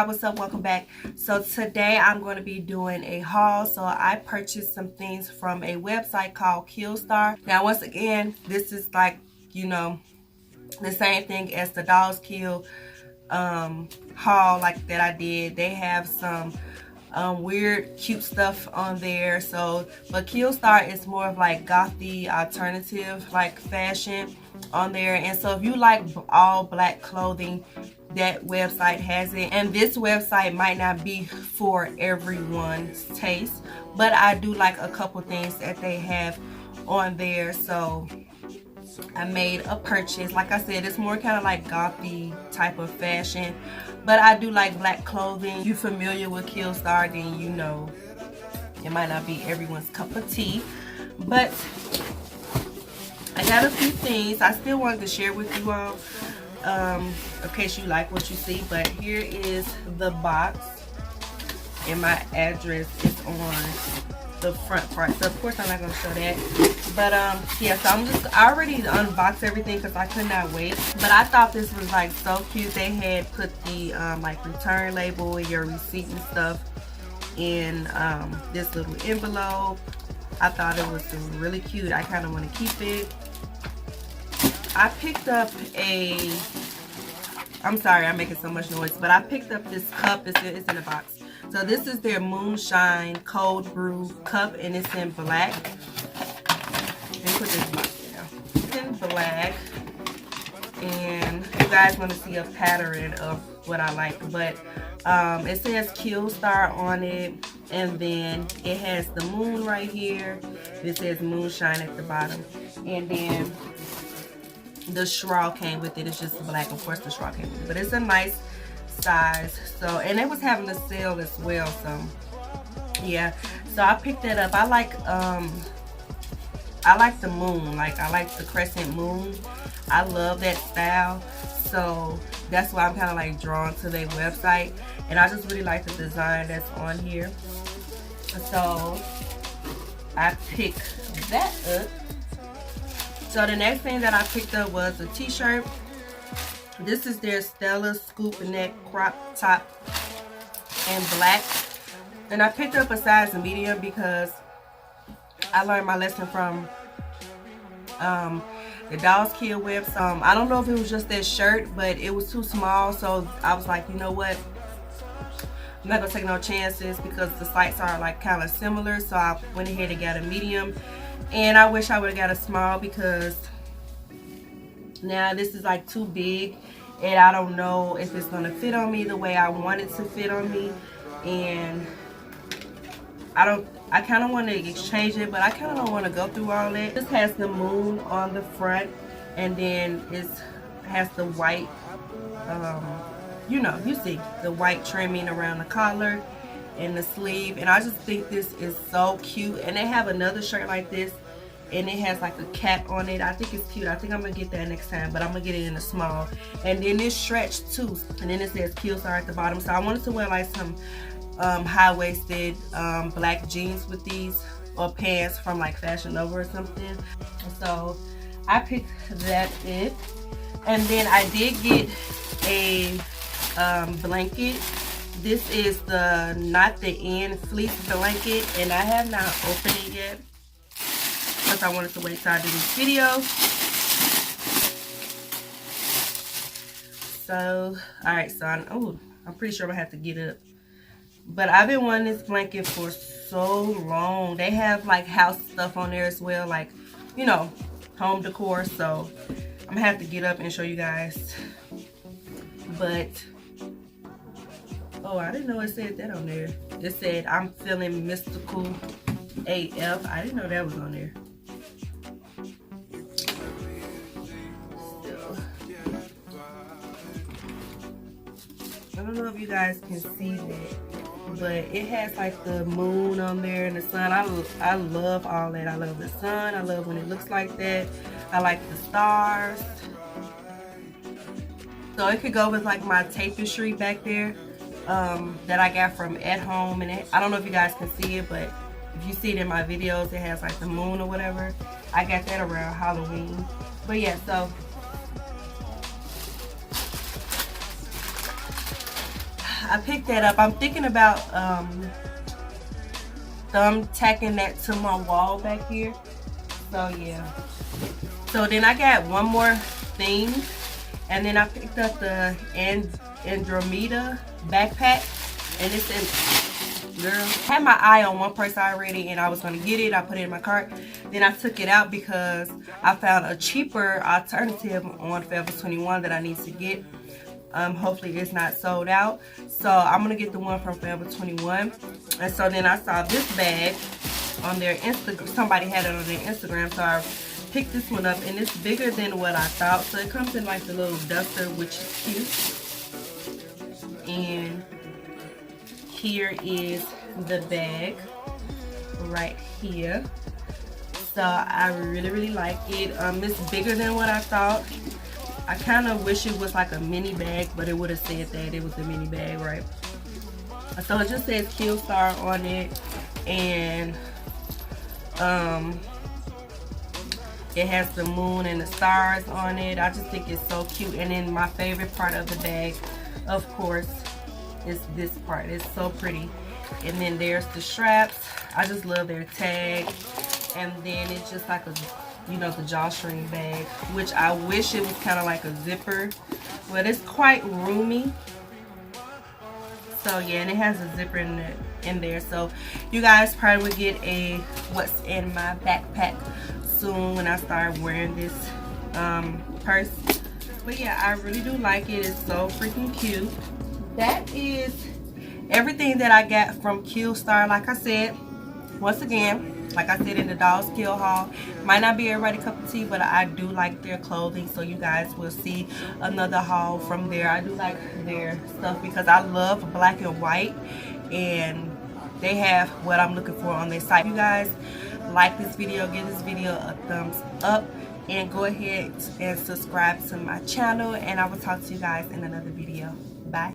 y'all, what's up? Welcome back. So today I'm going to be doing a haul. So I purchased some things from a website called Killstar. Now once again, this is like, you know, the same thing as the Dolls Kill haul like that I did. They have some weird cute stuff on there. So but Killstar is more of like gothy alternative like fashion on there. And so if you like all black clothing, that website has it. And this website might not be for everyone's taste, but I do like a couple things that they have on there. So I made a purchase. Like I said, it's more kind of like gothy type of fashion, but I do like black clothing. If you're familiar with Killstar, then you know it might not be everyone's cup of tea, but I got a few things I still wanted to share with you all, in case you like what you see. But here is the box, and my address is on the front part, so of course I'm not going to show that. But yeah, so I already unboxed everything because I could not wait. But I thought this was like so cute. They had put the like return label, your receipt and stuff in this little envelope. I thought it was really cute. I kind of want to keep it. I picked up I'm sorry I'm making so much noise, but I picked up this cup. It's in the box. So this is their Moonshine cold brew cup, and it's in black. Let me put this box down. It's in black, and you guys want to see a pattern of what I like. But it says Killstar on it, and then it has the moon right here. It says Moonshine at the bottom, and then the straw came with it. It's just black. Of course the straw came with it, but it's a nice size. So, and it was having a sale as well, so yeah, so I picked that up. I like the moon, like I like the crescent moon. I love that style, so that's why I'm kind of like drawn to their website, and I just really like the design that's on here. So I picked that up. So the next thing that I picked up was a t-shirt. This is their Stella scoop neck crop top in black, and I picked up a size medium because I learned my lesson from the Dolls Kill website. I don't know if it was just that shirt, but it was too small, so I was like, you know what, I'm not gonna take no chances because the sites are like kind of similar. So I went ahead and got a medium, and I wish I would have got a small because now this is like too big, and I don't know if it's gonna fit on me the way I want it to fit on me. And I kind of want to exchange it, but I kind of don't want to go through all that. This has the moon on the front, and then it has the white, you know, you see the white trimming around the collar and the sleeve. And I just think this is so cute. And they have another shirt like this, and it has like a cap on it. I think it's cute. I think I'm gonna get that next time, but I'm gonna get it in a small. And then it's stretched too, and then it says Killstar at the bottom. So I wanted to wear like some high-waisted black jeans with these, or pants from like Fashion Nova or something. So I picked that up. And then I did get a blanket. This is the Not the End fleece blanket, and I have not opened it yet because I wanted to wait till I do this video. So alright, so I'm pretty sure I'm gonna have to get up. But I've been wanting this blanket for so long. They have like house stuff on there as well, like, you know, home decor. So I'm gonna have to get up and show you guys. But oh, I didn't know it said that on there. It said I'm feeling mystical AF. I didn't know that was on there. Still, I don't know if you guys can see that, but it has like the moon on there and the sun. I love all that. I love the sun. I love when it looks like that. I like the stars. So it could go with like my tapestry back there that I got from At Home. And I don't know if you guys can see it, but if you see it in my videos, it has like the moon or whatever. I got that around Halloween. But yeah, so I picked that up. I'm thinking about thumb tacking that to my wall back here. So yeah. So then I got one more thing, and then I picked up the Andromeda backpack, and it's in, girl, I had my eye on one person already and I was gonna get it. I put it in my cart, then I took it out because I found a cheaper alternative on Forever 21 that I need to get. Hopefully it's not sold out, so I'm gonna get the one from Forever 21. And so then I saw this bag on their Instagram. Somebody had it on their Instagram, so I picked this one up, and it's bigger than what I thought. So it comes in like the little duster, which is cute. And here is the bag right here. So I really like it. It's bigger than what I thought. I kind of wish it was like a mini bag, but it would have said that it was a mini bag, right? So it just says Killstar on it, and it has the moon and the stars on it. I just think it's so cute. And then my favorite part of the bag, of course, is this part. It's so pretty. And then there's the straps. I just love their tag. And then it's just like a, you know, the drawstring bag, which I wish it was kind of like a zipper, but it's quite roomy. So yeah, and it has a zipper in there. So you guys probably would get a what's in my backpack soon when I start wearing this purse. But yeah, I really do like it. It's so freaking cute. That is everything that I got from Killstar. Like I said, once again, like I said in the Dolls Kill haul, might not be everybody's cup of tea, but I do like their clothing, so you guys will see another haul from there. I do like their stuff because I love black and white, and they have what I'm looking for on their site. You guys like this video, give this video a thumbs up, and go ahead and subscribe to my channel, and I will talk to you guys in another video. Bye.